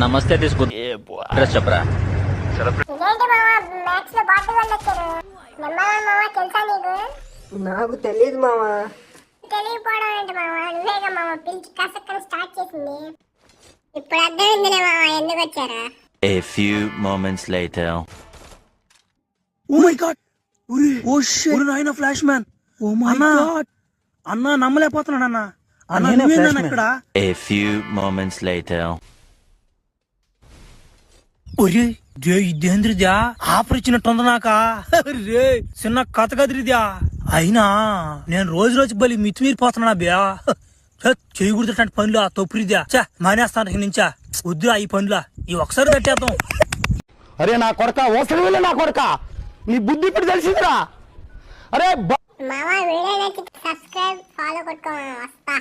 నమస్తే తీసుకో అడ్రస్ చెప్పరా. నాకు తెలియదు మావా. తెలియపోవడం ఏంటి మావా, నువ్వేగా మావా పిలిచి కసక్కని స్టార్ట్ చేసింది. ఇప్పుడు అర్థమైందిలే మావా ఎందుకు వచ్చారా. A few moments later. Oh my god! Oh shit! ఒరే నాయనా flash man. Oh my god! అన్నా నమ్మలేకపోతున్నాను అన్నా. అన్నా నువ్వేనా ఇక్కడ? A few moments later. ఒరే రే ఇదేంద్రిద్యా ఆపరిచినట్టుంది నాకా. రే చిన్న కథ కదిరిద్యా. అయినా నేను రోజు బలి మితిమీరిపోతున్నా బ్యా. చేయకూడదు పనులు తొప్పురిద్యా. చా మానేస్తాను నుంచా. వద్దురా ఈ పనులా, ఈ ఒకసారి కట్టేద్దాం. అరే నా కొడక ఓసరి వెళ్ళే నా కొడక, నీ బుద్ధి ఇప్పుడు తెలిసిందిరా. అరే మావా వీడియో నచ్చితే సబ్స్క్రైబ్ ఫాలో కొట్టుకో వస్తా.